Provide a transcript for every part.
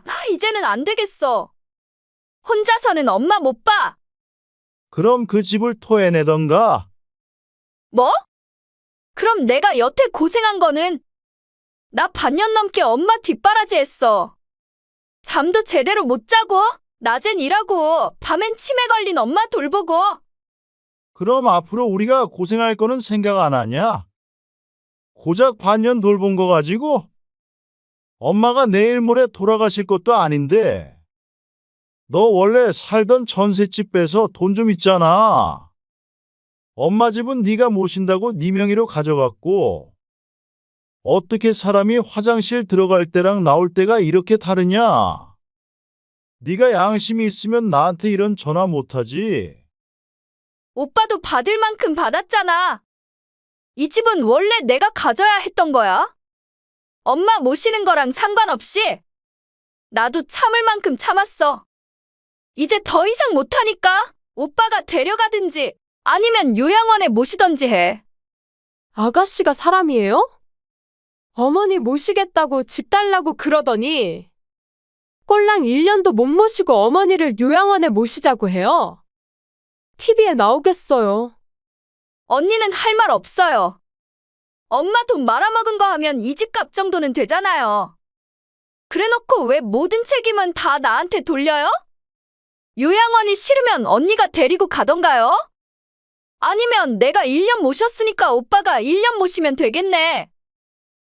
나 이제는 안 되겠어. 혼자서는 엄마 못 봐. 그럼 그 집을 토해내던가. 뭐? 그럼 내가 여태 고생한 거는 나 반년 넘게 엄마 뒷바라지 했어. 잠도 제대로 못 자고, 낮엔 일하고, 밤엔 치매 걸린 엄마 돌보고. 그럼 앞으로 우리가 고생할 거는 생각 안 하냐? 고작 반년 돌본 거 가지고 엄마가 내일 모레 돌아가실 것도 아닌데 너 원래 살던 전셋집 빼서 돈 좀 있잖아. 엄마 집은 네가 모신다고 네 명의로 가져갔고 어떻게 사람이 화장실 들어갈 때랑 나올 때가 이렇게 다르냐? 네가 양심이 있으면 나한테 이런 전화 못하지. 오빠도 받을 만큼 받았잖아. 이 집은 원래 내가 가져야 했던 거야. 엄마 모시는 거랑 상관없이 나도 참을 만큼 참았어. 이제 더 이상 못하니까 오빠가 데려가든지 아니면 요양원에 모시던지 해. 아가씨가 사람이에요? 어머니 모시겠다고 집 달라고 그러더니 꼴랑 1년도 못 모시고 어머니를 요양원에 모시자고 해요. TV에 나오겠어요. 언니는 할 말 없어요. 엄마 돈 말아먹은 거 하면 이 집 값 정도는 되잖아요. 그래놓고 왜 모든 책임은 다 나한테 돌려요? 요양원이 싫으면 언니가 데리고 가던가요? 아니면 내가 1년 모셨으니까 오빠가 1년 모시면 되겠네.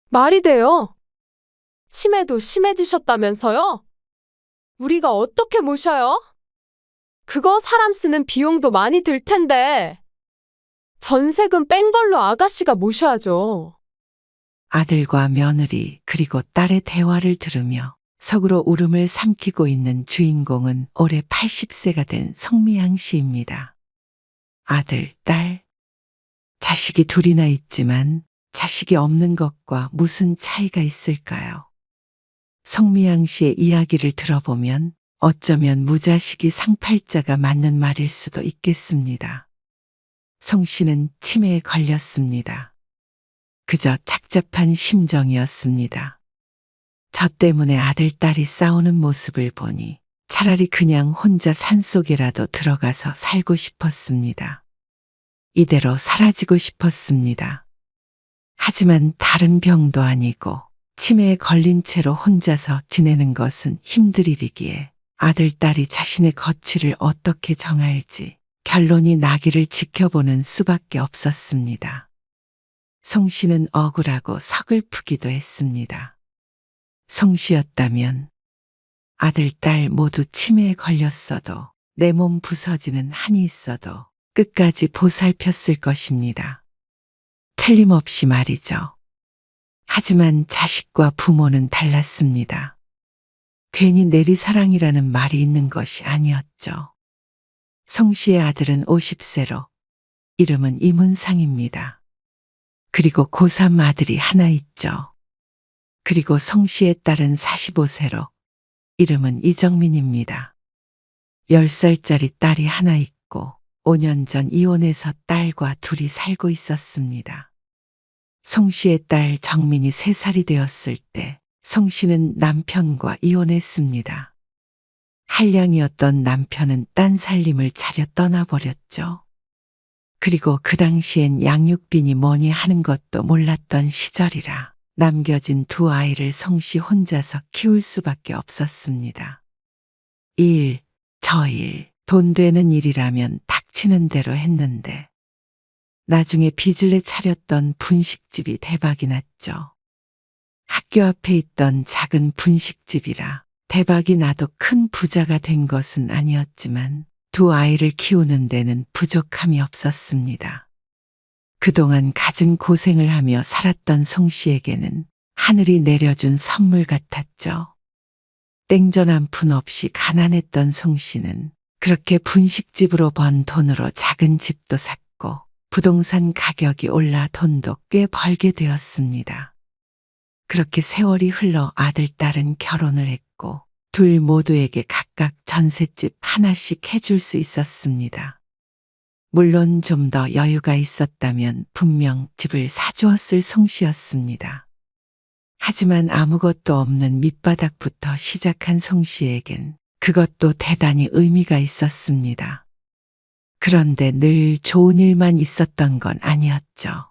말이 돼요. 치매도 심해지셨다면서요? 우리가 어떻게 모셔요? 그거 사람 쓰는 비용도 많이 들 텐데. 전세금 뺀 걸로 아가씨가 모셔야죠. 아들과 며느리 그리고 딸의 대화를 들으며 속으로 울음을 삼키고 있는 주인공은 올해 80세가 된 성미양 씨입니다. 아들, 딸, 자식이 둘이나 있지만 자식이 없는 것과 무슨 차이가 있을까요? 성미양 씨의 이야기를 들어보면 어쩌면 무자식이 상팔자가 맞는 말일 수도 있겠습니다. 송 씨는 치매에 걸렸습니다. 그저 착잡한 심정이었습니다. 저 때문에 아들, 딸이 싸우는 모습을 보니 차라리 그냥 혼자 산속에라도 들어가서 살고 싶었습니다. 이대로 사라지고 싶었습니다. 하지만 다른 병도 아니고 치매에 걸린 채로 혼자서 지내는 것은 힘들 일이기에 아들, 딸이 자신의 거취를 어떻게 정할지 결론이 나기를 지켜보는 수밖에 없었습니다. 송 씨는 억울하고 서글프기도 했습니다. 송 씨였다면 아들, 딸 모두 치매에 걸렸어도 내 몸 부서지는 한이 있어도 끝까지 보살폈을 것입니다. 틀림없이 말이죠. 하지만 자식과 부모는 달랐습니다. 괜히 내리사랑이라는 말이 있는 것이 아니었죠. 송 씨의 아들은 50세로 이름은 이문상입니다. 그리고 고3 아들이 하나 있죠. 그리고 송 씨의 딸은 45세로 이름은 이정민입니다. 10살짜리 딸이 하나 있고 5년 전 이혼해서 딸과 둘이 살고 있었습니다. 송 씨의 딸 정민이 3살이 되었을 때 송 씨는 남편과 이혼했습니다. 한량이었던 남편은 딴 살림을 차려 떠나버렸죠. 그리고 그 당시엔 양육비니 뭐니 하는 것도 몰랐던 시절이라 남겨진 두 아이를 송 씨 혼자서 키울 수밖에 없었습니다. 이 일, 저 일, 돈 되는 일이라면 닥치는 대로 했는데 나중에 빚을 내 차렸던 분식집이 대박이 났죠. 학교 앞에 있던 작은 분식집이라 대박이 나도 큰 부자가 된 것은 아니었지만 두 아이를 키우는 데는 부족함이 없었습니다. 그동안 갖은 고생을 하며 살았던 송 씨에게는 하늘이 내려준 선물 같았죠. 땡전 한 푼 없이 가난했던 송 씨는 그렇게 분식집으로 번 돈으로 작은 집도 샀고 부동산 가격이 올라 돈도 꽤 벌게 되었습니다. 그렇게 세월이 흘러 아들, 딸은 결혼을 했고 둘 모두에게 각각 전셋집 하나씩 해줄 수 있었습니다. 물론 좀 더 여유가 있었다면 분명 집을 사주었을 송 씨였습니다. 하지만 아무것도 없는 밑바닥부터 시작한 송 씨에겐 그것도 대단히 의미가 있었습니다. 그런데 늘 좋은 일만 있었던 건 아니었죠.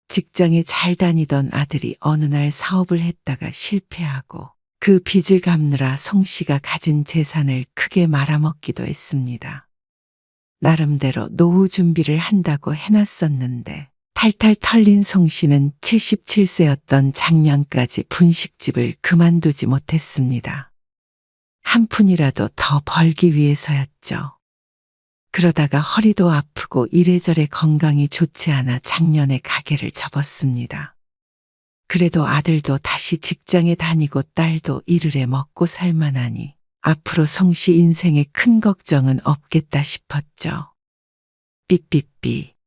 직장에 잘 다니던 아들이 어느 날 사업을 했다가 실패하고 그 빚을 갚느라 송 씨가 가진 재산을 크게 말아먹기도 했습니다. 나름대로 노후 준비를 한다고 해놨었는데 탈탈 털린 송 씨는 77세였던 작년까지 분식집을 그만두지 못했습니다. 한 푼이라도 더 벌기 위해서였죠. 그러다가 허리도 아프고 이래저래 건강이 좋지 않아 작년에 가게를 접었습니다. 그래도 아들도 다시 직장에 다니고 딸도 일을 먹고 살만하니 앞으로 송 씨 인생에 큰 걱정은 없겠다 싶었죠. 삐삐삐.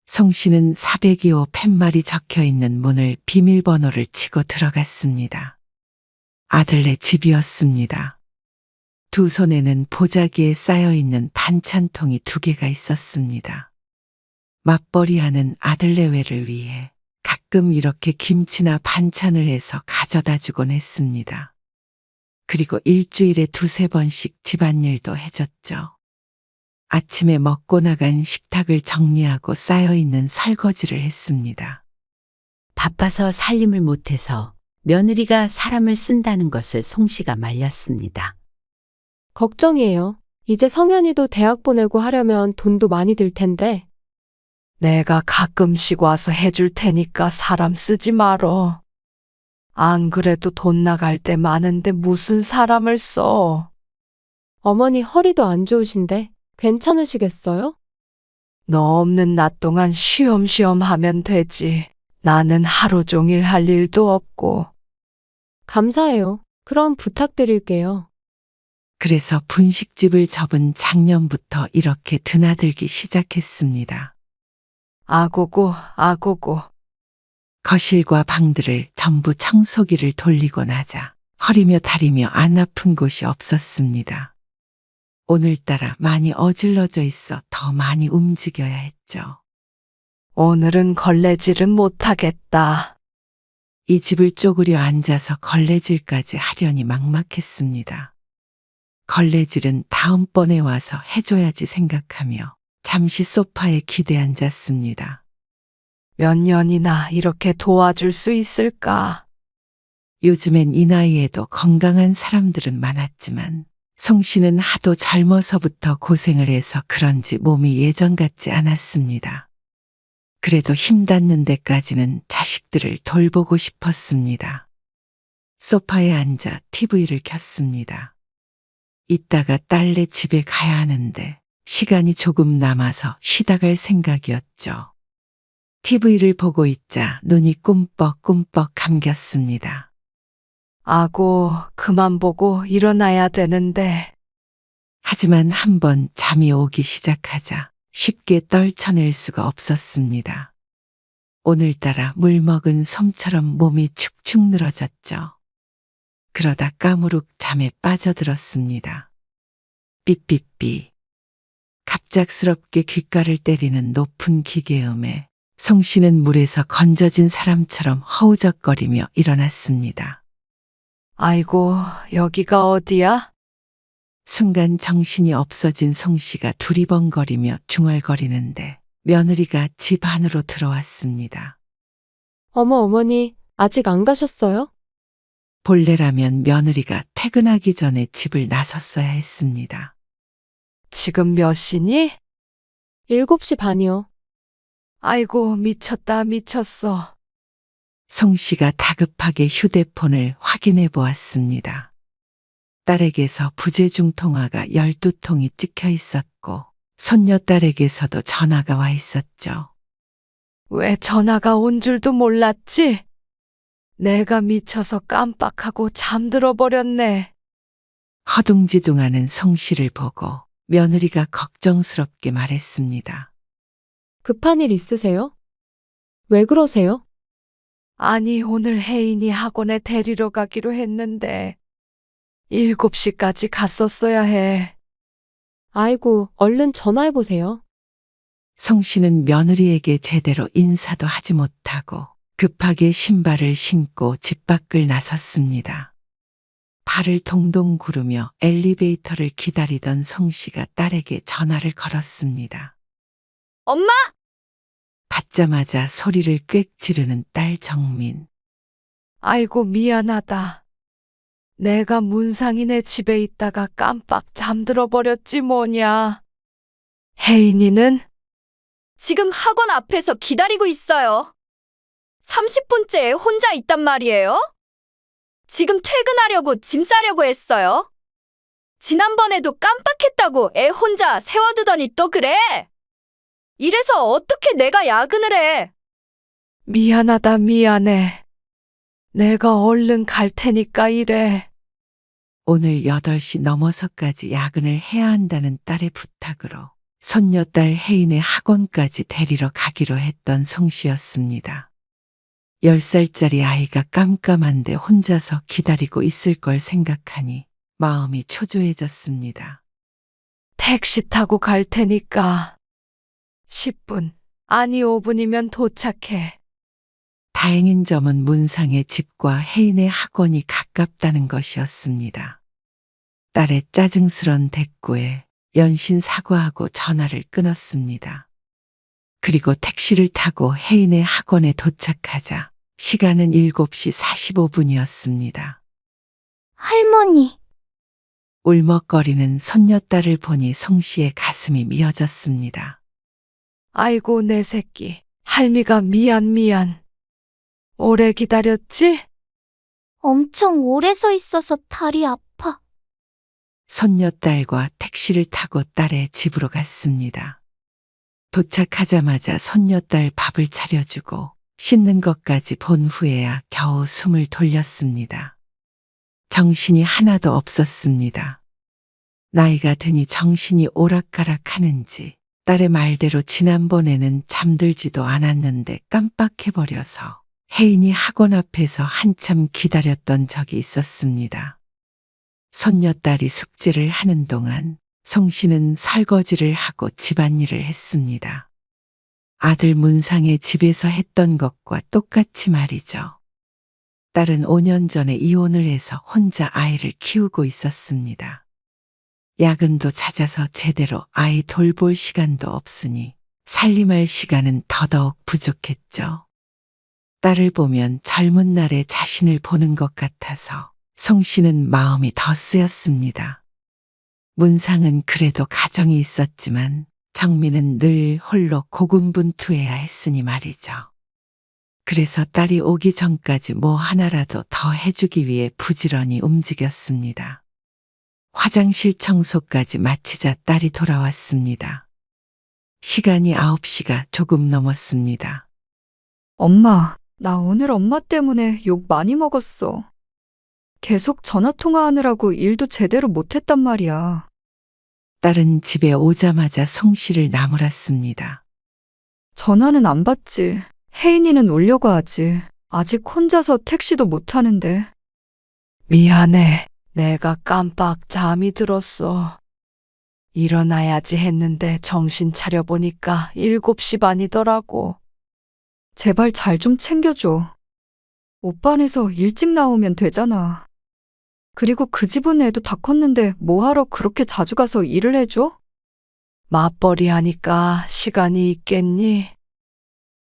송 씨는 402호 팻말이 적혀있는 문을 비밀번호를 치고 들어갔습니다. 아들네 집이었습니다. 두 손에는 보자기에 쌓여있는 반찬통이 2개가 있었습니다. 맞벌이하는 아들내외를 위해 가끔 이렇게 김치나 반찬을 해서 가져다 주곤 했습니다. 그리고 일주일에 2~3번씩 집안일도 해줬죠. 아침에 먹고 나간 식탁을 정리하고 쌓여있는 설거지를 했습니다. 바빠서 살림을 못해서 며느리가 사람을 쓴다는 것을 송 씨가 말렸습니다. 걱정이에요. 이제 성현이도 대학 보내고 하려면 돈도 많이 들 텐데. 내가 가끔씩 와서 해줄 테니까 사람 쓰지 말어. 안 그래도 돈 나갈 때 많은데 무슨 사람을 써. 어머니 허리도 안 좋으신데 괜찮으시겠어요? 너 없는 낮 동안 쉬엄쉬엄 하면 되지. 나는 하루 종일 할 일도 없고. 감사해요. 그럼 부탁드릴게요. 그래서 분식집을 접은 작년부터 이렇게 드나들기 시작했습니다. 아고고, 아고고. 거실과 방들을 전부 청소기를 돌리고 나자 허리며 다리며 안 아픈 곳이 없었습니다. 오늘따라 많이 어질러져 있어 더 많이 움직여야 했죠. 오늘은 걸레질은 못하겠다. 이 집을 쪼그려 앉아서 걸레질까지 하려니 막막했습니다. 걸레질은 다음번에 와서 해줘야지 생각하며 잠시 소파에 기대 앉았습니다. 몇 년이나 이렇게 도와줄 수 있을까? 요즘엔 이 나이에도 건강한 사람들은 많았지만 송 씨는 하도 젊어서부터 고생을 해서 그런지 몸이 예전 같지 않았습니다. 그래도 힘 닿는 데까지는 자식들을 돌보고 싶었습니다. 소파에 앉아 TV를 켰습니다. 이따가 딸네 집에 가야 하는데 시간이 조금 남아서 쉬다 갈 생각이었죠. TV를 보고 있자 눈이 꿈뻑꿈뻑 감겼습니다. 아고, 그만 보고 일어나야 되는데. 하지만 한번 잠이 오기 시작하자 쉽게 떨쳐낼 수가 없었습니다. 오늘따라 물 먹은 솜처럼 몸이 축축 늘어졌죠. 그러다 까무룩 잠에 빠져들었습니다. 삐삐삐. 갑작스럽게 귓가를 때리는 높은 기계음에 송 씨는 물에서 건져진 사람처럼 허우적거리며 일어났습니다. 아이고, 여기가 어디야? 순간 정신이 없어진 송 씨가 두리번거리며 중얼거리는데 며느리가 집 안으로 들어왔습니다. 어머니, 아직 안 가셨어요? 본래라면 며느리가 퇴근하기 전에 집을 나섰어야 했습니다. 지금 몇 시니? 7시 반이요. 아이고, 미쳤다, 미쳤어. 송 씨가 다급하게 휴대폰을 확인해 보았습니다. 딸에게서 부재중 통화가 12통이 찍혀 있었고 손녀딸에게서도 전화가 와 있었죠. 왜 전화가 온 줄도 몰랐지? 내가 미쳐서 깜빡하고 잠들어 버렸네. 허둥지둥하는 송 씨를 보고 며느리가 걱정스럽게 말했습니다. 급한 일 있으세요? 왜 그러세요? 아니, 오늘 혜인이 학원에 데리러 가기로 했는데 7시까지 갔었어야 해. 아이고, 얼른 전화해보세요. 송 씨는 며느리에게 제대로 인사도 하지 못하고 급하게 신발을 신고 집 밖을 나섰습니다. 발을 동동 구르며 엘리베이터를 기다리던 송 씨가 딸에게 전화를 걸었습니다. 엄마! 받자마자 소리를 꽥 지르는 딸 정민. 아이고, 미안하다. 내가 문상이네 집에 있다가 깜빡 잠들어 버렸지 뭐냐. 혜인이는? 지금 학원 앞에서 기다리고 있어요. 30분째 혼자 있단 말이에요? 지금 퇴근하려고 짐 싸려고 했어요. 지난번에도 깜빡했다고 애 혼자 세워두더니 또 그래? 이래서 어떻게 내가 야근을 해? 미안하다, 미안해. 내가 얼른 갈 테니까 이래. 오늘 8시 넘어서까지 야근을 해야 한다는 딸의 부탁으로 손녀딸 혜인의 학원까지 데리러 가기로 했던 송 씨였습니다. 10살짜리 아이가 깜깜한데 혼자서 기다리고 있을 걸 생각하니 마음이 초조해졌습니다. 택시 타고 갈 테니까 10분, 아니 5분이면 도착해. 다행인 점은 문상의 집과 혜인의 학원이 가깝다는 것이었습니다. 딸의 짜증스런 대꾸에 연신 사과하고 전화를 끊었습니다. 그리고 택시를 타고 혜인의 학원에 도착하자 시간은 7시 45분이었습니다. 할머니, 울먹거리는 손녀딸을 보니 송 씨의 가슴이 미어졌습니다. 아이고, 내 새끼. 할미가 미안. 오래 기다렸지? 엄청 오래 서 있어서 다리 아파. 손녀딸과 택시를 타고 딸의 집으로 갔습니다. 도착하자마자 손녀딸 밥을 차려주고 씻는 것까지 본 후에야 겨우 숨을 돌렸습니다. 정신이 하나도 없었습니다. 나이가 드니 정신이 오락가락하는지 딸의 말대로 지난번에는 잠들지도 않았는데 깜빡해버려서 혜인이 학원 앞에서 한참 기다렸던 적이 있었습니다. 손녀딸이 숙제를 하는 동안 송 씨는 설거지를 하고 집안일을 했습니다. 아들 문상의 집에서 했던 것과 똑같이 말이죠. 딸은 5년 전에 이혼을 해서 혼자 아이를 키우고 있었습니다. 야근도 잦아서 제대로 아이 돌볼 시간도 없으니 살림할 시간은 더더욱 부족했죠. 딸을 보면 젊은 날의 자신을 보는 것 같아서 송 씨는 마음이 더 쓰였습니다. 문상은 그래도 가정이 있었지만 정민은 늘 홀로 고군분투해야 했으니 말이죠. 그래서 딸이 오기 전까지 뭐 하나라도 더 해주기 위해 부지런히 움직였습니다. 화장실 청소까지 마치자 딸이 돌아왔습니다. 시간이 9시가 조금 넘었습니다. 엄마, 나 오늘 엄마 때문에 욕 많이 먹었어. 계속 전화통화하느라고 일도 제대로 못했단 말이야. 딸은 집에 오자마자 송 씨를 나무랐습니다. 전화는 안 받지. 혜인이는 오려고 하지. 아직 혼자서 택시도 못 타는데. 미안해. 내가 깜빡 잠이 들었어. 일어나야지 했는데 정신 차려보니까 7시 반이더라고. 제발 잘 좀 챙겨줘. 오빠네서 일찍 나오면 되잖아. 그리고 그 집은 애도 다 컸는데 뭐하러 그렇게 자주 가서 일을 해줘? 맞벌이 하니까 시간이 있겠니?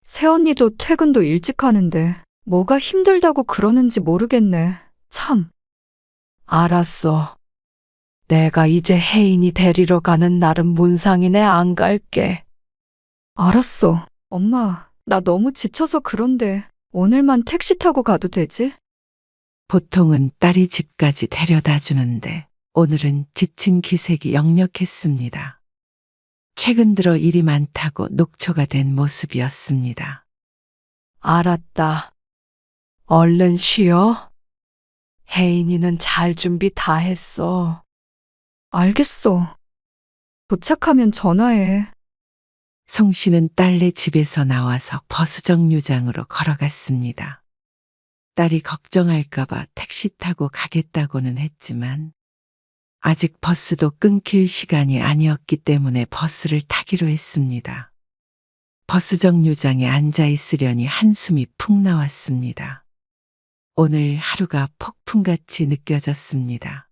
새언니도 퇴근도 일찍 하는데 뭐가 힘들다고 그러는지 모르겠네. 참. 알았어. 내가 이제 혜인이 데리러 가는 날은 문상이네 안 갈게. 알았어. 엄마, 나 너무 지쳐서 그런데 오늘만 택시 타고 가도 되지? 보통은 딸이 집까지 데려다 주는데 오늘은 지친 기색이 역력했습니다. 최근 들어 일이 많다고 녹초가 된 모습이었습니다. 알았다. 얼른 쉬어. 혜인이는 잘 준비 다 했어. 알겠어. 도착하면 전화해. 송 씨는 딸네 집에서 나와서 버스 정류장으로 걸어갔습니다. 딸이 걱정할까봐 택시 타고 가겠다고는 했지만 아직 버스도 끊길 시간이 아니었기 때문에 버스를 타기로 했습니다. 버스 정류장에 앉아 있으려니 한숨이 푹 나왔습니다. 오늘 하루가 폭풍같이 느껴졌습니다.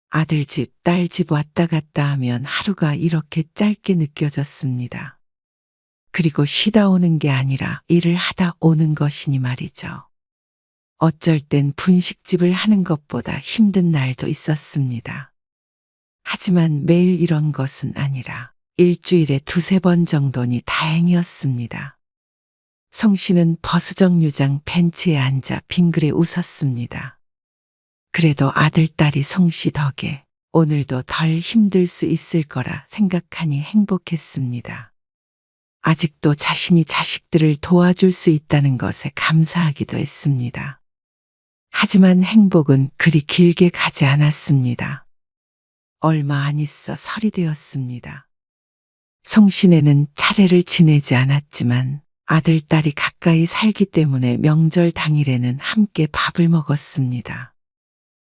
아들 집, 딸 집 왔다 갔다 하면 하루가 이렇게 짧게 느껴졌습니다. 그리고 쉬다 오는 게 아니라 일을 하다 오는 것이니 말이죠. 어쩔 땐 분식집을 하는 것보다 힘든 날도 있었습니다. 하지만 매일 이런 것은 아니라 일주일에 2~3번 정도니 다행이었습니다. 송 씨는 버스 정류장 벤치에 앉아 빙그레 웃었습니다. 그래도 아들, 딸이 송 씨 덕에 오늘도 덜 힘들 수 있을 거라 생각하니 행복했습니다. 아직도 자신이 자식들을 도와줄 수 있다는 것에 감사하기도 했습니다. 하지만 행복은 그리 길게 가지 않았습니다. 얼마 안 있어 설이 되었습니다. 송씨네는 차례를 지내지 않았지만 아들, 딸이 가까이 살기 때문에 명절 당일에는 함께 밥을 먹었습니다.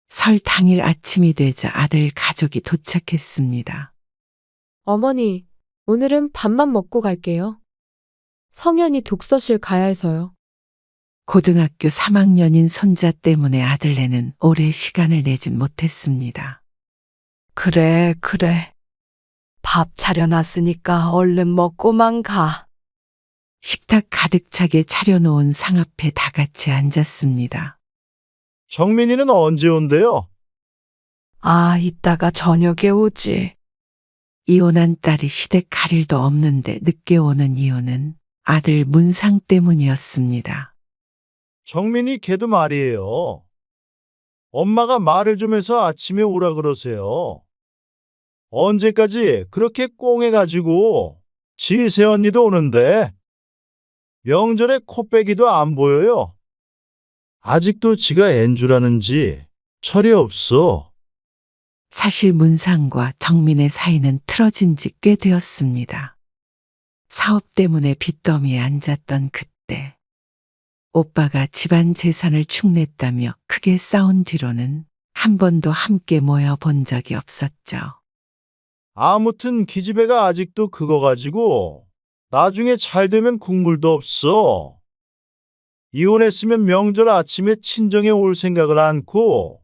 설 당일 아침이 되자 아들 가족이 도착했습니다. 어머니, 오늘은 밥만 먹고 갈게요. 성현이 독서실 가야 해서요. 고등학교 3학년인 손자 때문에 아들네는 오래 시간을 내진 못했습니다. 그래. 밥 차려놨으니까 얼른 먹고만 가. 식탁 가득 차게 차려놓은 상 앞에 다 같이 앉았습니다. 정민이는 언제 온대요? 아, 이따가 저녁에 오지. 이혼한 딸이 시댁 갈 일도 없는데 늦게 오는 이유는 아들 문상 때문이었습니다. 정민이 걔도 말이에요. 엄마가 말을 좀 해서 아침에 오라 그러세요. 언제까지 그렇게 꽁해가지고 지세 언니도 오는데 명절에 코빼기도 안 보여요. 아직도 지가 앤 줄 아는지 철이 없어. 사실 문상과 정민의 사이는 틀어진 지 꽤 되었습니다. 사업 때문에 빚더미에 앉았던 그때 오빠가 집안 재산을 축냈다며 크게 싸운 뒤로는 한 번도 함께 모여 본 적이 없었죠. 아무튼 기집애가 아직도 그거 가지고 나중에 잘 되면 국물도 없어. 이혼했으면 명절 아침에 친정에 올 생각을 않고.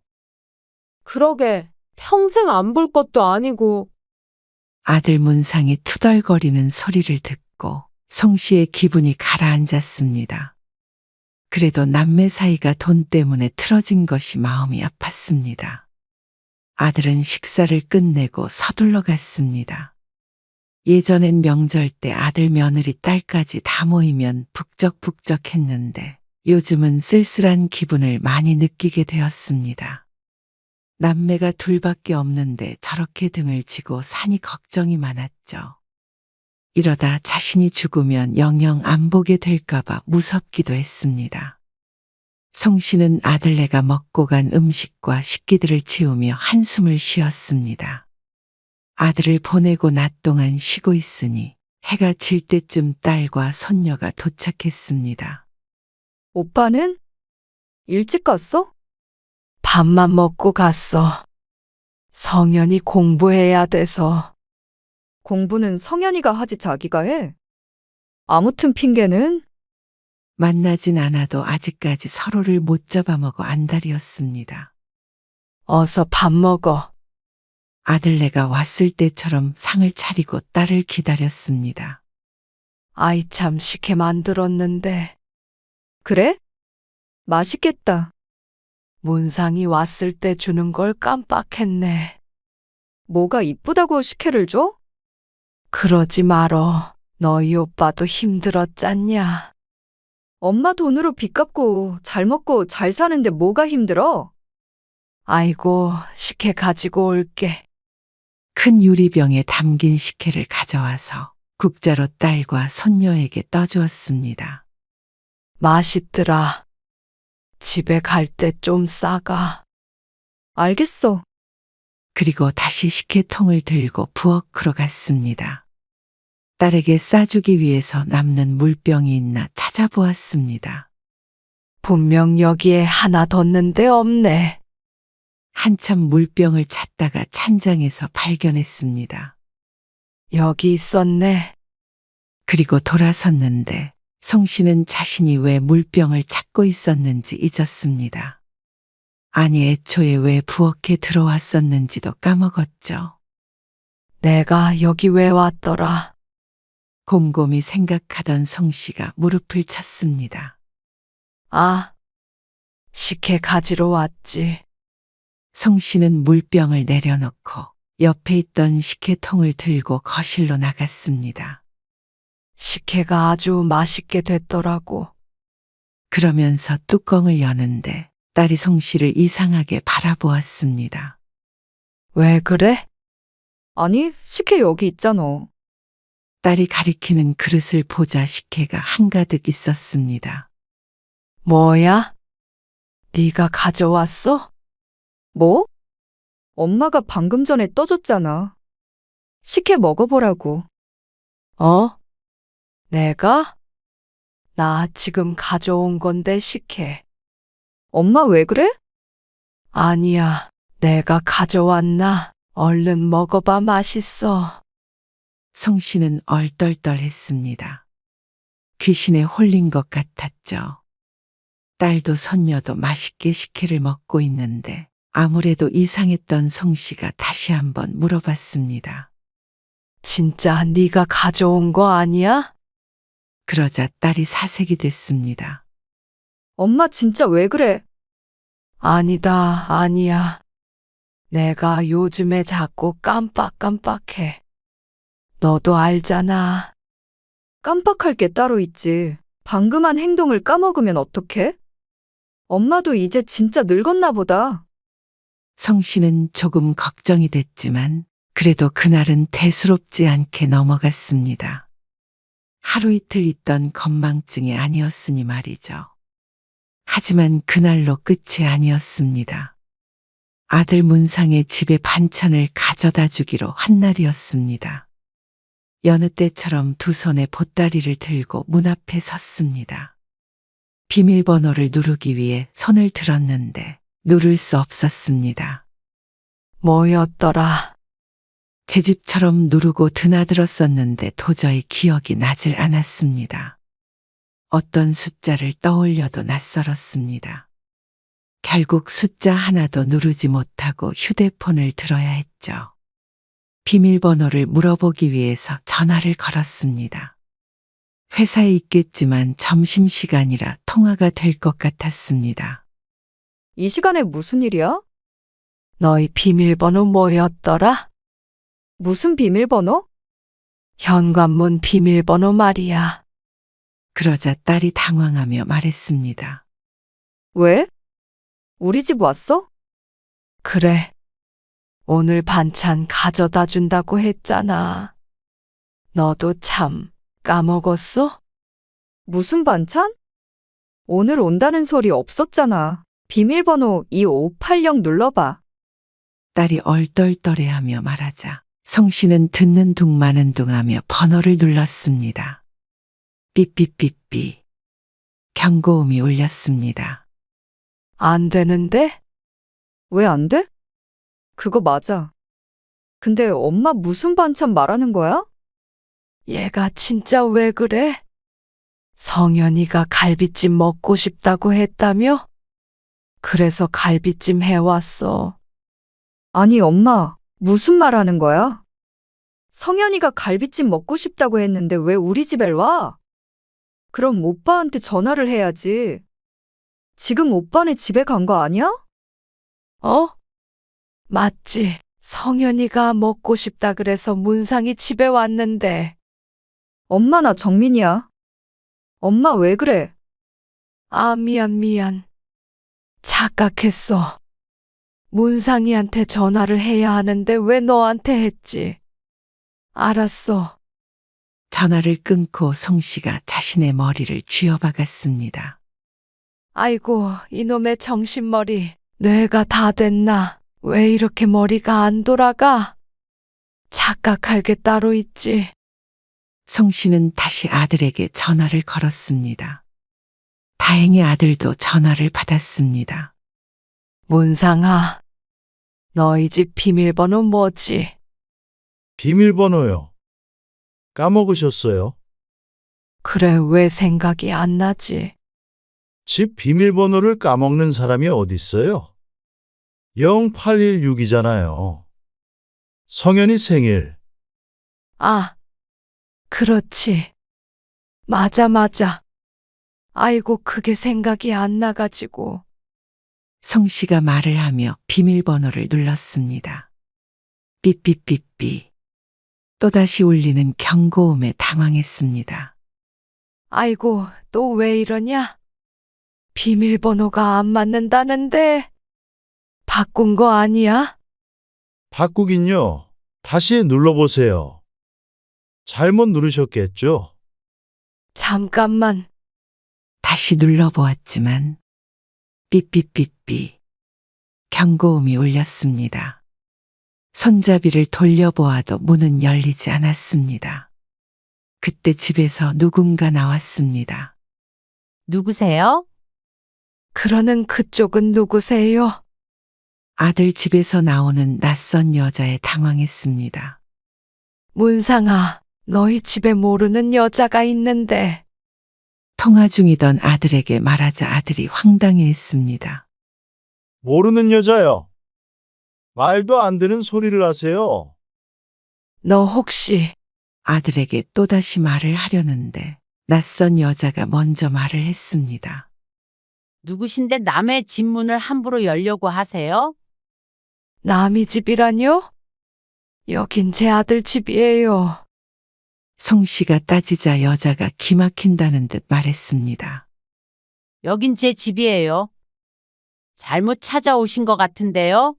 그러게, 평생 안 볼 것도 아니고. 아들 문상이 투덜거리는 소리를 듣고 송 씨의 기분이 가라앉았습니다. 그래도 남매 사이가 돈 때문에 틀어진 것이 마음이 아팠습니다. 아들은 식사를 끝내고 서둘러 갔습니다. 예전엔 명절 때 아들, 며느리, 딸까지 다 모이면 북적북적했는데 요즘은 쓸쓸한 기분을 많이 느끼게 되었습니다. 남매가 둘밖에 없는데 저렇게 등을 지고 사니 걱정이 많았죠. 이러다 자신이 죽으면 영영 안 보게 될까봐 무섭기도 했습니다. 송 씨는 아들네가 먹고 간 음식과 식기들을 치우며 한숨을 쉬었습니다. 아들을 보내고 낮 동안 쉬고 있으니 해가 질 때쯤 딸과 손녀가 도착했습니다. 오빠는? 일찍 갔어? 밥만 먹고 갔어. 성현이 공부해야 돼서. 공부는 성현이가 하지 자기가 해. 아무튼 핑계는? 만나진 않아도 아직까지 서로를 못 잡아먹어 안달이었습니다. 어서 밥 먹어. 아들네가 왔을 때처럼 상을 차리고 딸을 기다렸습니다. 아이 참 식혜 만들었는데 그래? 맛있겠다. 문상이 왔을 때 주는 걸 깜빡했네. 뭐가 이쁘다고 식혜를 줘? 그러지 말어. 너희 오빠도 힘들었잖냐. 엄마 돈으로 빚 갚고 잘 먹고 잘 사는데 뭐가 힘들어? 아이고, 식혜 가지고 올게. 큰 유리병에 담긴 식혜를 가져와서 국자로 딸과 손녀에게 떠주었습니다. 맛있더라. 집에 갈 때 좀 싸가. 알겠어. 그리고 다시 식혜통을 들고 부엌으로 갔습니다. 딸에게 싸주기 위해서 남는 물병이 있나 찾아보았습니다. 분명 여기에 하나 뒀는데 없네. 한참 물병을 찾다가 찬장에서 발견했습니다. 여기 있었네. 그리고 돌아섰는데 송 씨는 자신이 왜 물병을 찾고 있었는지 잊었습니다. 아니 애초에 왜 부엌에 들어왔었는지도 까먹었죠. 내가 여기 왜 왔더라? 곰곰이 생각하던 송 씨가 무릎을 쳤습니다. 아, 식혜 가지러 왔지. 송 씨는 물병을 내려놓고 옆에 있던 식혜통을 들고 거실로 나갔습니다. 식혜가 아주 맛있게 됐더라고. 그러면서 뚜껑을 여는데 딸이 송 씨를 이상하게 바라보았습니다. 왜 그래? 아니, 식혜 여기 있잖아. 딸이 가리키는 그릇을 보자 식혜가 한가득 있었습니다. 뭐야? 네가 가져왔어? 뭐? 엄마가 방금 전에 떠줬잖아. 식혜 먹어보라고. 어? 내가? 나 지금 가져온 건데 식혜. 엄마 왜 그래? 아니야, 내가 가져왔나? 얼른 먹어봐, 맛있어. 송 씨는 얼떨떨했습니다. 귀신에 홀린 것 같았죠. 딸도 손녀도 맛있게 식혜를 먹고 있는데 아무래도 이상했던 송 씨가 다시 한번 물어봤습니다. 진짜 네가 가져온 거 아니야? 그러자 딸이 사색이 됐습니다. 엄마 진짜 왜 그래? 아니다, 아니야. 내가 요즘에 자꾸 깜빡깜빡해. 너도 알잖아. 깜빡할 게 따로 있지. 방금 한 행동을 까먹으면 어떡해? 엄마도 이제 진짜 늙었나 보다. 성 씨는 조금 걱정이 됐지만 그래도 그날은 대수롭지 않게 넘어갔습니다. 하루 이틀 있던 건망증이 아니었으니 말이죠. 하지만 그날로 끝이 아니었습니다. 아들 문상의 집에 반찬을 가져다 주기로 한 날이었습니다. 여느 때처럼 두 손에 보따리를 들고 문 앞에 섰습니다. 비밀번호를 누르기 위해 손을 들었는데 누를 수 없었습니다. 뭐였더라? 제 집처럼 누르고 드나들었었는데 도저히 기억이 나질 않았습니다. 어떤 숫자를 떠올려도 낯설었습니다. 결국 숫자 하나도 누르지 못하고 휴대폰을 들어야 했죠. 비밀번호를 물어보기 위해서 전화를 걸었습니다. 회사에 있겠지만 점심시간이라 통화가 될 것 같았습니다. 이 시간에 무슨 일이야? 너희 비밀번호 뭐였더라? 무슨 비밀번호? 현관문 비밀번호 말이야. 그러자 딸이 당황하며 말했습니다. 왜? 우리 집 왔어? 그래. 오늘 반찬 가져다 준다고 했잖아. 너도 참 까먹었어? 무슨 반찬? 오늘 온다는 소리 없었잖아. 비밀번호 2580 눌러봐. 딸이 얼떨떨해하며 말하자 성 씨는 듣는 둥 마는 둥 하며 번호를 눌렀습니다. 삐삐삐삐. 경고음이 울렸습니다. 안 되는데? 왜 안 돼? 그거 맞아. 근데 엄마 무슨 반찬 말하는 거야? 얘가 진짜 왜 그래? 성현이가 갈비찜 먹고 싶다고 했다며? 그래서 갈비찜 해왔어. 아니, 엄마, 무슨 말 하는 거야? 성현이가 갈비찜 먹고 싶다고 했는데 왜 우리 집에 와? 그럼 오빠한테 전화를 해야지. 지금 오빠네 집에 간 거 아니야? 어? 맞지. 성현이가 먹고 싶다 그래서 문상이 집에 왔는데. 엄마 나 정민이야. 엄마 왜 그래? 아, 미안. 착각했어. 문상이한테 전화를 해야 하는데 왜 너한테 했지? 알았어. 전화를 끊고 송 씨가 자신의 머리를 쥐어박았습니다. 아이고, 이놈의 정신머리. 뇌가 다 됐나? 왜 이렇게 머리가 안 돌아가? 착각할 게 따로 있지. 송 씨는 다시 아들에게 전화를 걸었습니다. 다행히 아들도 전화를 받았습니다. 문상아, 너희 집 비밀번호 뭐지? 비밀번호요. 까먹으셨어요? 그래, 왜 생각이 안 나지? 집 비밀번호를 까먹는 사람이 어딨어요? 0816이잖아요. 성현이 생일. 아, 그렇지. 맞아. 아이고, 그게 생각이 안 나가지고. 성 씨가 말을 하며 비밀번호를 눌렀습니다. 삐삐삐삐. 또다시 울리는 경고음에 당황했습니다. 아이고, 또 왜 이러냐? 비밀번호가 안 맞는다는데. 바꾼 거 아니야? 바꾸긴요. 다시 눌러보세요. 잘못 누르셨겠죠? 잠깐만. 다시 눌러보았지만 삐삐삐삐 경고음이 울렸습니다. 손잡이를 돌려보아도 문은 열리지 않았습니다. 그때 집에서 누군가 나왔습니다. 누구세요? 그러는 그쪽은 누구세요? 아들 집에서 나오는 낯선 여자에 당황했습니다. 문상아, 너희 집에 모르는 여자가 있는데. 통화 중이던 아들에게 말하자 아들이 황당해했습니다. 모르는 여자요. 말도 안 되는 소리를 하세요. 너 혹시 아들에게 또다시 말을 하려는데 낯선 여자가 먼저 말을 했습니다. 누구신데 남의 집 문을 함부로 열려고 하세요? 남이 집이라뇨? 여긴 제 아들 집이에요. 송 씨가 따지자 여자가 기막힌다는 듯 말했습니다. 여긴 제 집이에요. 잘못 찾아오신 것 같은데요?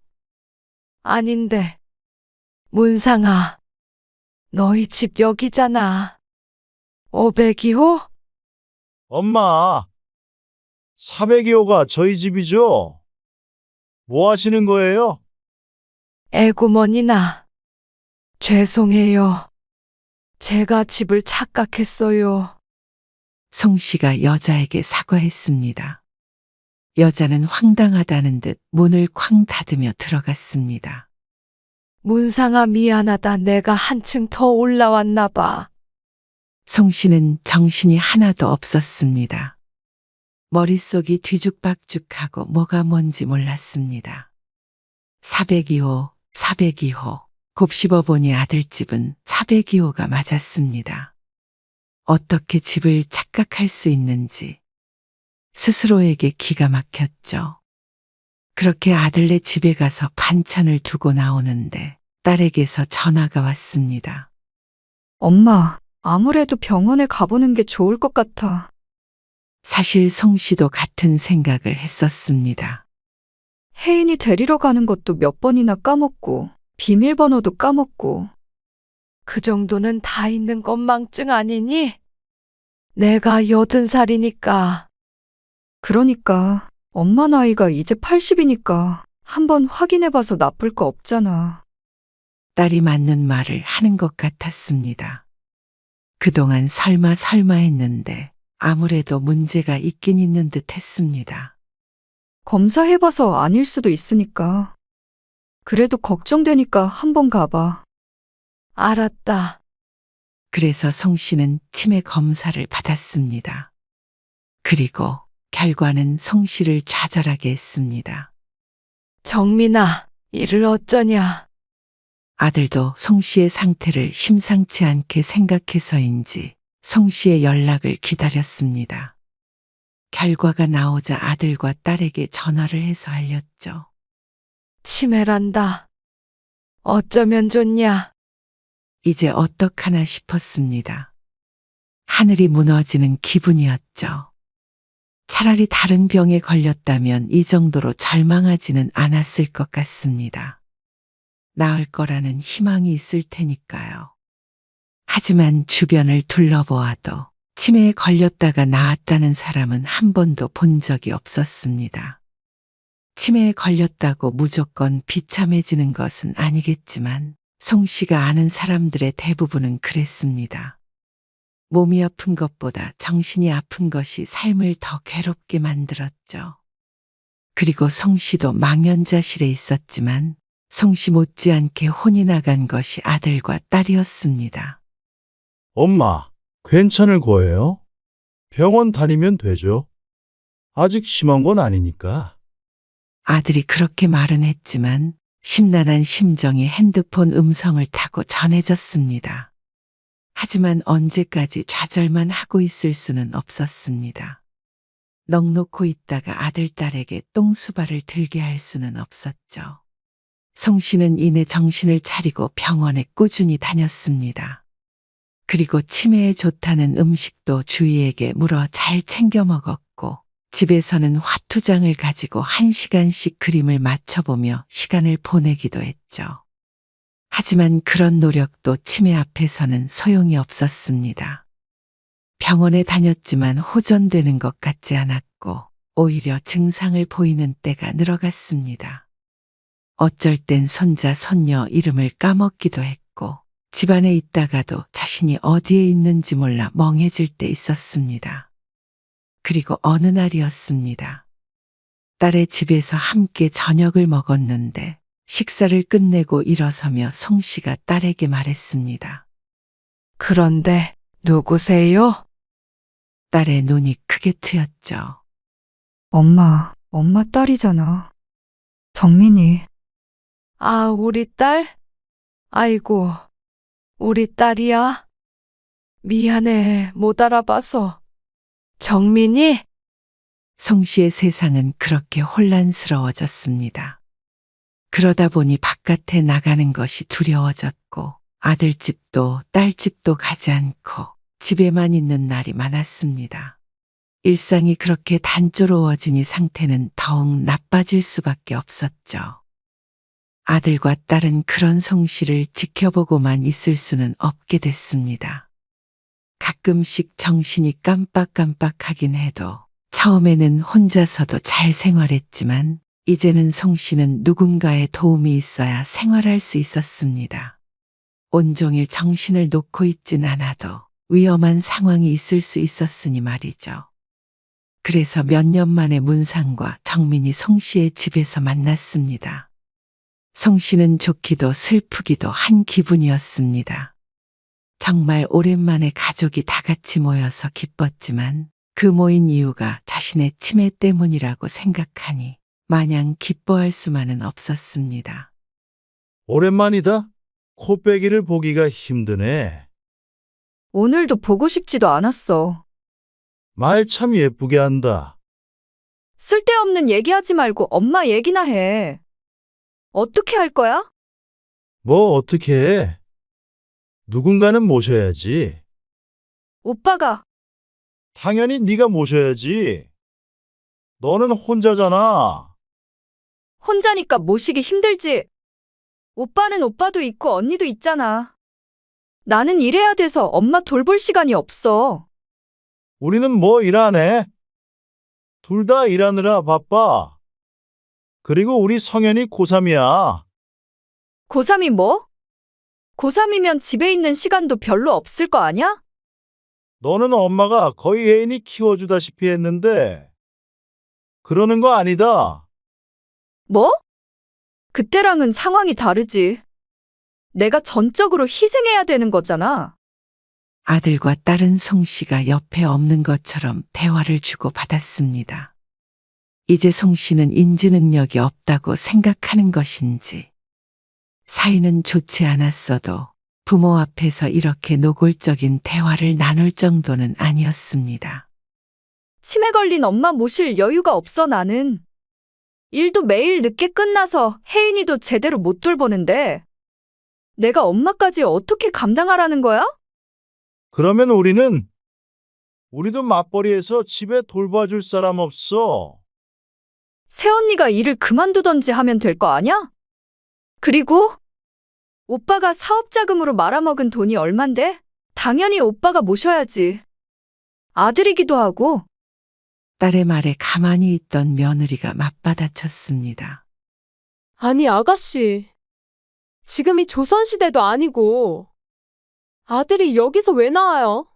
아닌데. 문상아, 너희 집 여기잖아. 502호? 엄마, 402호가 저희 집이죠? 뭐 하시는 거예요? 애구머니나. 죄송해요. 제가 집을 착각했어요. 송 씨가 여자에게 사과했습니다. 여자는 황당하다는 듯 문을 쾅 닫으며 들어갔습니다. 문상아, 미안하다. 내가 한층 더 올라왔나 봐. 송 씨는 정신이 하나도 없었습니다. 머릿속이 뒤죽박죽하고 뭐가 뭔지 몰랐습니다. 402호. 곱씹어 보니 아들집은 402호가 맞았습니다. 어떻게 집을 착각할 수 있는지 스스로에게 기가 막혔죠. 그렇게 아들네 집에 가서 반찬을 두고 나오는데 딸에게서 전화가 왔습니다. 엄마, 아무래도 병원에 가보는 게 좋을 것 같아. 사실 송 씨도 같은 생각을 했었습니다. 혜인이 데리러 가는 것도 몇 번이나 까먹고, 비밀번호도 까먹고. 그 정도는 다 있는 건망증 아니니? 내가 80살이니까. 그러니까 엄마 나이가 이제 80이니까 한번 확인해봐서 나쁠 거 없잖아. 딸이 맞는 말을 하는 것 같았습니다. 그동안 설마 했는데 아무래도 문제가 있긴 있는 듯 했습니다. 검사해봐서 아닐 수도 있으니까. 그래도 걱정되니까 한번 가봐. 알았다. 그래서 송 씨는 치매 검사를 받았습니다. 그리고 결과는 송 씨를 좌절하게 했습니다. 정민아, 이를 어쩌냐? 아들도 송 씨의 상태를 심상치 않게 생각해서인지 송 씨의 연락을 기다렸습니다. 결과가 나오자 아들과 딸에게 전화를 해서 알렸죠. 치매란다. 어쩌면 좋냐? 이제 어떡하나 싶었습니다. 하늘이 무너지는 기분이었죠. 차라리 다른 병에 걸렸다면 이 정도로 절망하지는 않았을 것 같습니다. 나을 거라는 희망이 있을 테니까요. 하지만 주변을 둘러보아도 치매에 걸렸다가 나았다는 사람은 한 번도 본 적이 없었습니다. 치매에 걸렸다고 무조건 비참해지는 것은 아니겠지만 송 씨가 아는 사람들의 대부분은 그랬습니다. 몸이 아픈 것보다 정신이 아픈 것이 삶을 더 괴롭게 만들었죠. 그리고 송 씨도 망연자실에 있었지만 송 씨 못지않게 혼이 나간 것이 아들과 딸이었습니다. 엄마, 괜찮을 거예요. 병원 다니면 되죠. 아직 심한 건 아니니까. 아들이 그렇게 말은 했지만 심란한 심정이 핸드폰 음성을 타고 전해졌습니다. 하지만 언제까지 좌절만 하고 있을 수는 없었습니다. 넋 놓고 있다가 아들, 딸에게 똥수발을 들게 할 수는 없었죠. 송 씨는 이내 정신을 차리고 병원에 꾸준히 다녔습니다. 그리고 치매에 좋다는 음식도 주위에게 물어 잘 챙겨 먹었고, 집에서는 화투장을 가지고 1시간씩 그림을 맞춰보며 시간을 보내기도 했죠. 하지만 그런 노력도 치매 앞에서는 소용이 없었습니다. 병원에 다녔지만 호전되는 것 같지 않았고, 오히려 증상을 보이는 때가 늘어갔습니다. 어쩔 땐 손자, 손녀 이름을 까먹기도 했고, 집안에 있다가도 자신이 어디에 있는지 몰라 멍해질 때 있었습니다. 그리고 어느 날이었습니다. 딸의 집에서 함께 저녁을 먹었는데 식사를 끝내고 일어서며 송 씨가 딸에게 말했습니다. 그런데 누구세요? 딸의 눈이 크게 트였죠. 엄마 딸이잖아. 정민이. 아, 우리 딸? 아이고, 우리 딸이야? 미안해, 못 알아봐서. 정민이? 송 씨의 세상은 그렇게 혼란스러워졌습니다. 그러다 보니 바깥에 나가는 것이 두려워졌고, 아들집도 딸집도 가지 않고 집에만 있는 날이 많았습니다. 일상이 그렇게 단조로워지니 상태는 더욱 나빠질 수밖에 없었죠. 아들과 딸은 그런 송 씨를 지켜보고만 있을 수는 없게 됐습니다. 가끔씩 정신이 깜빡깜빡하긴 해도 처음에는 혼자서도 잘 생활했지만 이제는 송 씨는 누군가의 도움이 있어야 생활할 수 있었습니다. 온종일 정신을 놓고 있진 않아도 위험한 상황이 있을 수 있었으니 말이죠. 그래서 몇 년 만에 문상과 정민이 송 씨의 집에서 만났습니다. 송 씨는 좋기도 슬프기도 한 기분이었습니다. 정말 오랜만에 가족이 다 같이 모여서 기뻤지만 그 모인 이유가 자신의 치매 때문이라고 생각하니 마냥 기뻐할 수만은 없었습니다. 오랜만이다. 코빼기를 보기가 힘드네. 오늘도 보고 싶지도 않았어. 말 참 예쁘게 한다. 쓸데없는 얘기하지 말고 엄마 얘기나 해. 어떻게 할 거야? 뭐 어떻게 해? 누군가는 모셔야지. 오빠가. 당연히 네가 모셔야지. 너는 혼자잖아. 혼자니까 모시기 힘들지. 오빠는 오빠도 있고 언니도 있잖아. 나는 일해야 돼서 엄마 돌볼 시간이 없어. 우리는 뭐 일 안 해? 둘 다 일하느라 바빠. 그리고 우리 성현이 고3이야. 고3이 뭐? 고3이면 집에 있는 시간도 별로 없을 거 아냐? 너는 엄마가 거의 애인이 키워주다시피 했는데 그러는 거 아니다. 뭐? 그때랑은 상황이 다르지. 내가 전적으로 희생해야 되는 거잖아. 아들과 딸은 송 씨가 옆에 없는 것처럼 대화를 주고받았습니다. 이제 송 씨는 인지 능력이 없다고 생각하는 것인지, 사이는 좋지 않았어도 부모 앞에서 이렇게 노골적인 대화를 나눌 정도는 아니었습니다. 치매 걸린 엄마 모실 여유가 없어 나는. 일도 매일 늦게 끝나서 혜인이도 제대로 못 돌보는데 내가 엄마까지 어떻게 감당하라는 거야? 그러면 우리도 맞벌이해서 집에 돌봐줄 사람 없어. 새언니가 일을 그만두던지 하면 될 거 아냐? 그리고 오빠가 사업자금으로 말아먹은 돈이 얼만데? 당연히 오빠가 모셔야지. 아들이기도 하고. 딸의 말에 가만히 있던 며느리가 맞받아쳤습니다. 아니, 아가씨. 지금이 조선시대도 아니고 아들이 여기서 왜 나와요?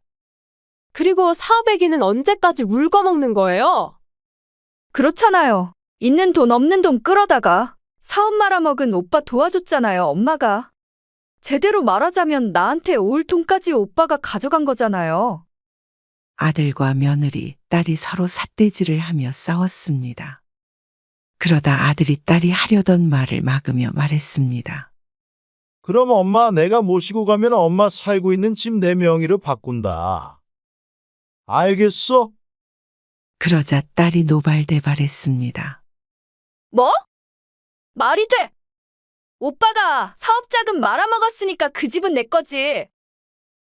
그리고 사업애기는 언제까지 울거먹는 거예요? 그렇잖아요. 있는 돈 없는 돈 끌어다가 사업 말아먹은 오빠 도와줬잖아요, 엄마가. 제대로 말하자면 나한테 올 돈까지 오빠가 가져간 거잖아요. 아들과 며느리, 딸이 서로 삿대질을 하며 싸웠습니다. 그러다 아들이 딸이 하려던 말을 막으며 말했습니다. 그럼 엄마 내가 모시고 가면 엄마 살고 있는 집 내 명의로 바꾼다. 알겠어? 그러자 딸이 노발대발했습니다. 뭐? 말이 돼! 오빠가 사업자금 말아먹었으니까 그 집은 내 거지.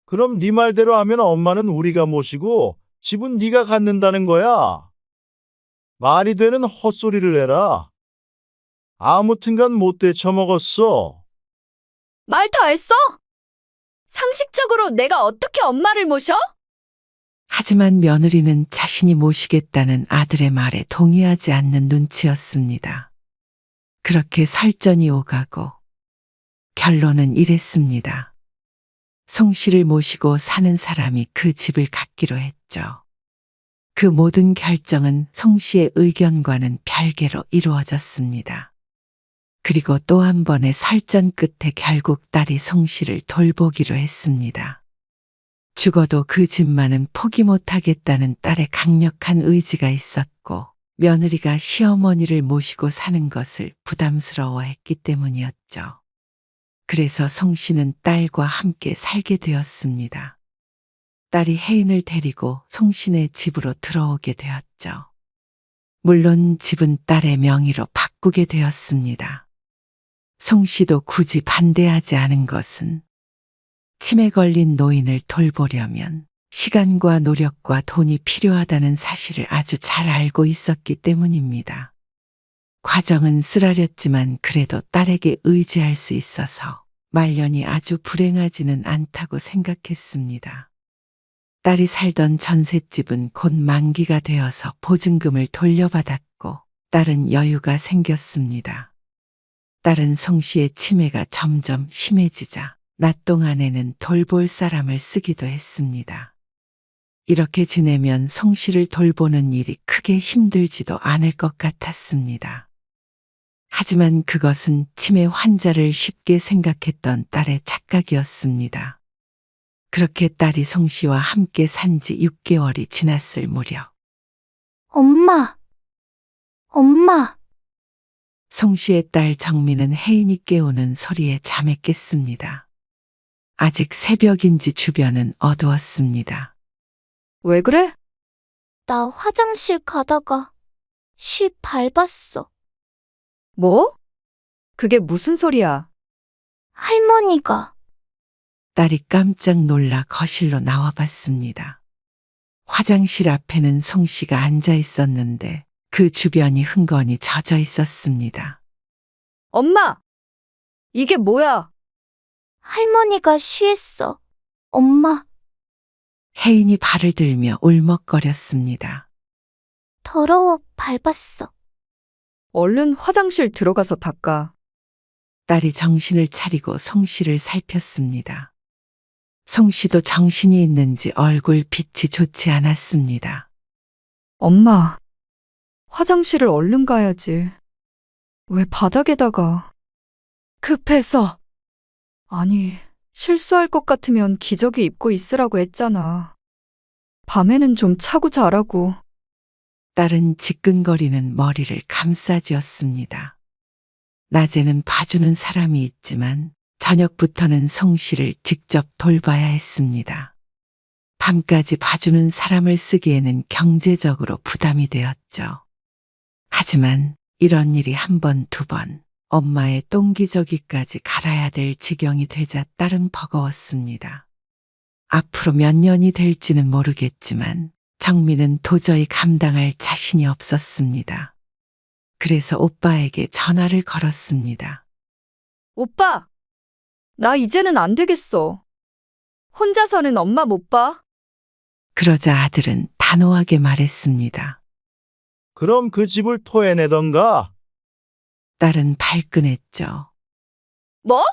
그럼 네 말대로 하면 엄마는 우리가 모시고 집은 네가 갖는다는 거야. 말이 되는 헛소리를 해라. 아무튼간 못 되쳐먹었어. 말 다 했어? 상식적으로 내가 어떻게 엄마를 모셔? 하지만 며느리는 자신이 모시겠다는 아들의 말에 동의하지 않는 눈치였습니다. 그렇게 설전이 오가고 결론은 이랬습니다. 송 씨를 모시고 사는 사람이 그 집을 갖기로 했죠. 그 모든 결정은 송 씨의 의견과는 별개로 이루어졌습니다. 그리고 또 한 번의 설전 끝에 결국 딸이 송 씨를 돌보기로 했습니다. 죽어도 그 집만은 포기 못하겠다는 딸의 강력한 의지가 있었고 며느리가 시어머니를 모시고 사는 것을 부담스러워했기 때문이었죠. 그래서 송 씨는 딸과 함께 살게 되었습니다. 딸이 혜인을 데리고 송 씨네 집으로 들어오게 되었죠. 물론 집은 딸의 명의로 바꾸게 되었습니다. 송 씨도 굳이 반대하지 않은 것은 치매 걸린 노인을 돌보려면 시간과 노력과 돈이 필요하다는 사실을 아주 잘 알고 있었기 때문입니다. 과정은 쓰라렸지만 그래도 딸에게 의지할 수 있어서 말년이 아주 불행하지는 않다고 생각했습니다. 딸이 살던 전셋집은 곧 만기가 되어서 보증금을 돌려받았고 딸은 여유가 생겼습니다. 딸은 송 씨의 치매가 점점 심해지자 낮 동안에는 돌볼 사람을 쓰기도 했습니다. 이렇게 지내면 송 씨를 돌보는 일이 크게 힘들지도 않을 것 같았습니다. 하지만 그것은 치매 환자를 쉽게 생각했던 딸의 착각이었습니다. 그렇게 딸이 송 씨와 함께 산 지 6개월이 지났을 무렵 엄마. 엄마. 송 씨의 딸 정민은 혜인이 깨우는 소리에 잠에 깼습니다. 아직 새벽인지 주변은 어두웠습니다. 왜 그래? 나 화장실 가다가 쉬 밟았어. 뭐? 그게 무슨 소리야? 할머니가. 딸이 깜짝 놀라 거실로 나와 봤습니다. 화장실 앞에는 송 씨가 앉아 있었는데 그 주변이 흥건히 젖어 있었습니다. 엄마! 이게 뭐야? 할머니가 쉬했어. 엄마. 혜인이 발을 들며 울먹거렸습니다. 더러워 밟았어. 얼른 화장실 들어가서 닦아. 딸이 정신을 차리고 송 씨를 살폈습니다. 송 씨도 정신이 있는지 얼굴 빛이 좋지 않았습니다. 엄마, 화장실을 얼른 가야지. 왜 바닥에다가? 급해서. 아니, 실수할 것 같으면 기저귀 입고 있으라고 했잖아. 밤에는 좀 차고 자라고. 딸은 지끈거리는 머리를 감싸쥐었습니다. 낮에는 봐주는 사람이 있지만 저녁부터는 송 씨를 직접 돌봐야 했습니다. 밤까지 봐주는 사람을 쓰기에는 경제적으로 부담이 되었죠. 하지만 이런 일이 한 번, 두 번, 엄마의 똥기저귀까지 갈아야 될 지경이 되자 딸은 버거웠습니다. 앞으로 몇 년이 될지는 모르겠지만 정민은 도저히 감당할 자신이 없었습니다. 그래서 오빠에게 전화를 걸었습니다. 오빠! 나 이제는 안 되겠어. 혼자서는 엄마 못 봐. 그러자 아들은 단호하게 말했습니다. 그럼 그 집을 토해내던가. 딸은 발끈했죠. 뭐?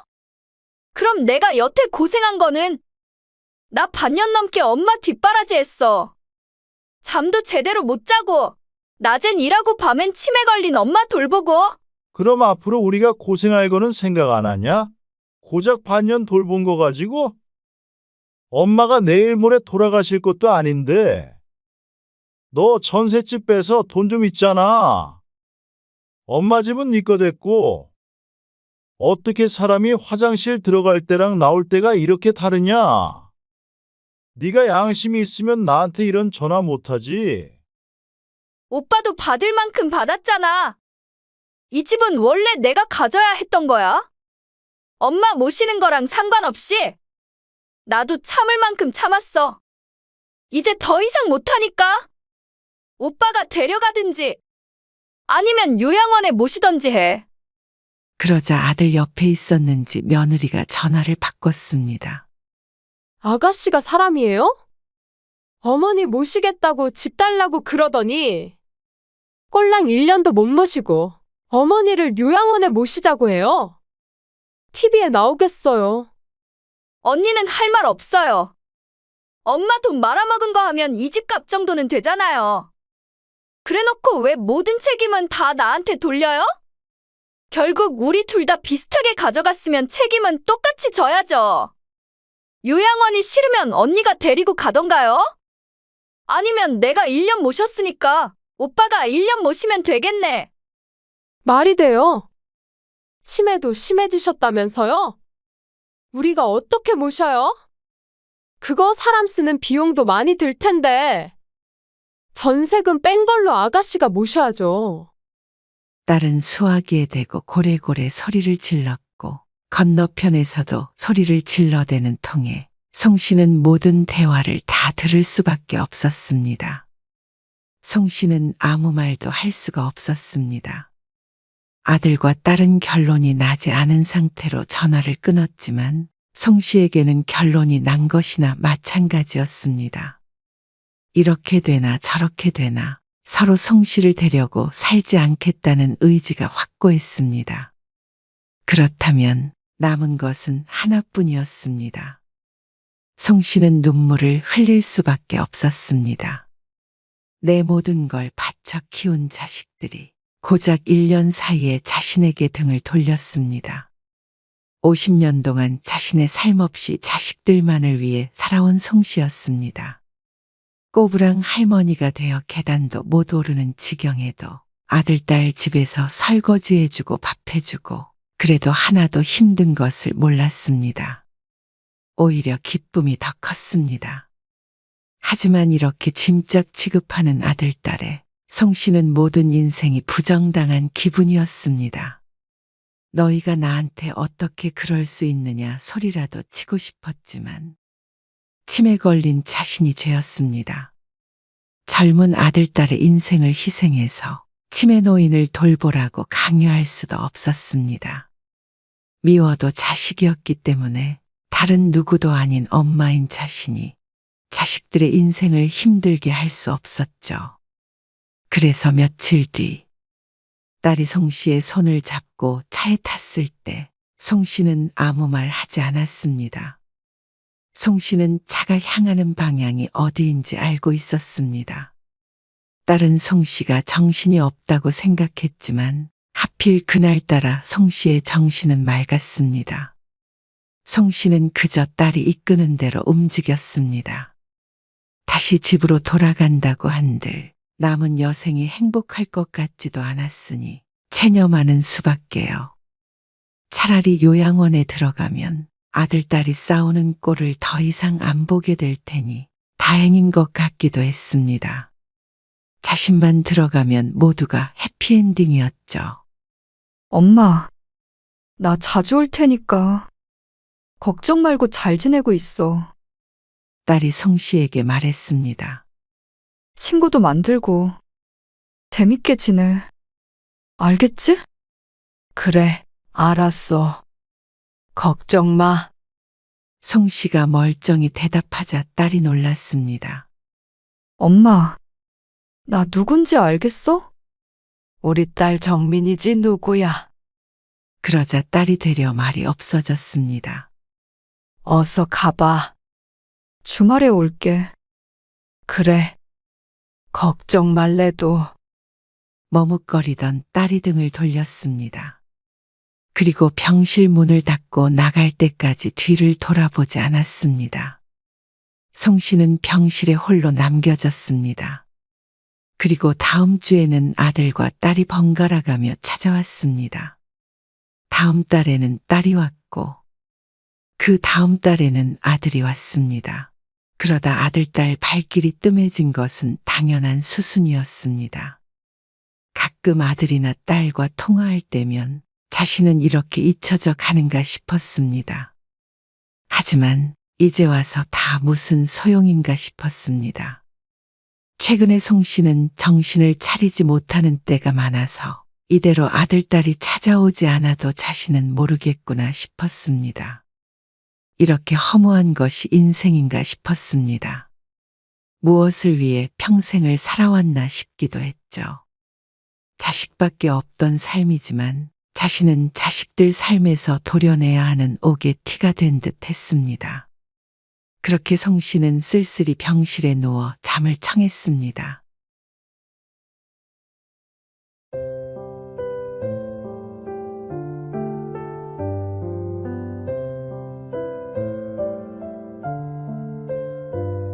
그럼 내가 여태 고생한 거는? 나 반년 넘게 엄마 뒷바라지 했어. 잠도 제대로 못 자고, 낮엔 일하고 밤엔 치매 걸린 엄마 돌보고. 그럼 앞으로 우리가 고생할 거는 생각 안 하냐? 고작 반년 돌본 거 가지고 엄마가 내일 모레 돌아가실 것도 아닌데 너 전셋집 빼서 돈 좀 있잖아. 엄마 집은 네 거 됐고 어떻게 사람이 화장실 들어갈 때랑 나올 때가 이렇게 다르냐? 네가 양심이 있으면 나한테 이런 전화 못하지. 오빠도 받을 만큼 받았잖아. 이 집은 원래 내가 가져야 했던 거야. 엄마 모시는 거랑 상관없이 나도 참을 만큼 참았어. 이제 더 이상 못하니까 오빠가 데려가든지 아니면 요양원에 모시던지 해. 그러자 아들 옆에 있었는지 며느리가 전화를 바꿨습니다. 아가씨가 사람이에요? 어머니 모시겠다고 집 달라고 그러더니 꼴랑 1년도 못 모시고 어머니를 요양원에 모시자고 해요. TV에 나오겠어요. 언니는 할 말 없어요. 엄마 돈 말아먹은 거 하면 이 집값 정도는 되잖아요. 그래놓고 왜 모든 책임은 다 나한테 돌려요? 결국 우리 둘 다 비슷하게 가져갔으면 책임은 똑같이 져야죠. 요양원이 싫으면 언니가 데리고 가던가요? 아니면 내가 1년 모셨으니까 오빠가 1년 모시면 되겠네. 말이 돼요. 치매도 심해지셨다면서요? 우리가 어떻게 모셔요? 그거 사람 쓰는 비용도 많이 들 텐데. 전세금 뺀 걸로 아가씨가 모셔야죠. 딸은 수화기에 대고 고래고래 소리를 질렀고 건너편에서도 소리를 질러대는 통에 송 씨는 모든 대화를 다 들을 수밖에 없었습니다. 송 씨는 아무 말도 할 수가 없었습니다. 아들과 딸은 결론이 나지 않은 상태로 전화를 끊었지만 송 씨에게는 결론이 난 것이나 마찬가지였습니다. 이렇게 되나 저렇게 되나 서로 송 씨를 데려고 살지 않겠다는 의지가 확고했습니다. 그렇다면 남은 것은 하나뿐이었습니다. 송 씨는 눈물을 흘릴 수밖에 없었습니다. 내 모든 걸 바쳐 키운 자식들이 고작 1년 사이에 자신에게 등을 돌렸습니다. 50년 동안 자신의 삶 없이 자식들만을 위해 살아온 송 씨였습니다. 꼬부랑 할머니가 되어 계단도 못 오르는 지경에도 아들, 딸 집에서 설거지해주고 밥해주고 그래도 하나도 힘든 것을 몰랐습니다. 오히려 기쁨이 더 컸습니다. 하지만 이렇게 짐짝 취급하는 아들, 딸에 송 씨는 모든 인생이 부정당한 기분이었습니다. 너희가 나한테 어떻게 그럴 수 있느냐 소리라도 치고 싶었지만 치매 걸린 자신이 죄였습니다. 젊은 아들, 딸의 인생을 희생해서 치매 노인을 돌보라고 강요할 수도 없었습니다. 미워도 자식이었기 때문에 다른 누구도 아닌 엄마인 자신이 자식들의 인생을 힘들게 할 수 없었죠. 그래서 며칠 뒤 딸이 송 씨의 손을 잡고 차에 탔을 때 송 씨는 아무 말 하지 않았습니다. 송 씨는 차가 향하는 방향이 어디인지 알고 있었습니다. 딸은 송 씨가 정신이 없다고 생각했지만 하필 그날따라 송 씨의 정신은 맑았습니다. 송 씨는 그저 딸이 이끄는 대로 움직였습니다. 다시 집으로 돌아간다고 한들 남은 여생이 행복할 것 같지도 않았으니 체념하는 수밖에요. 차라리 요양원에 들어가면 아들, 딸이 싸우는 꼴을 더 이상 안 보게 될 테니 다행인 것 같기도 했습니다. 자신만 들어가면 모두가 해피엔딩이었죠. 엄마, 나 자주 올 테니까 걱정 말고 잘 지내고 있어. 딸이 송 씨에게 말했습니다. 친구도 만들고 재밌게 지내. 알겠지? 그래, 알았어. 걱정 마. 송 씨가 멀쩡히 대답하자 딸이 놀랐습니다. 엄마, 나 누군지 알겠어? 우리 딸 정민이지 누구야? 그러자 딸이 되려 말이 없어졌습니다. 어서 가봐. 주말에 올게. 그래. 걱정 말래도. 머뭇거리던 딸이 등을 돌렸습니다. 그리고 병실 문을 닫고 나갈 때까지 뒤를 돌아보지 않았습니다. 송 씨는 병실에 홀로 남겨졌습니다. 그리고 다음 주에는 아들과 딸이 번갈아 가며 찾아왔습니다. 다음 달에는 딸이 왔고, 그 다음 달에는 아들이 왔습니다. 그러다 아들, 딸 발길이 뜸해진 것은 당연한 수순이었습니다. 가끔 아들이나 딸과 통화할 때면 자신은 이렇게 잊혀져 가는가 싶었습니다. 하지만 이제 와서 다 무슨 소용인가 싶었습니다. 최근에 송 씨는 정신을 차리지 못하는 때가 많아서 이대로 아들, 딸이 찾아오지 않아도 자신은 모르겠구나 싶었습니다. 이렇게 허무한 것이 인생인가 싶었습니다. 무엇을 위해 평생을 살아왔나 싶기도 했죠. 자식밖에 없던 삶이지만 자신은 자식들 삶에서 도려내야 하는 옥에 티가 된 듯 했습니다. 그렇게 송 씨는 쓸쓸히 병실에 누워 잠을 청했습니다.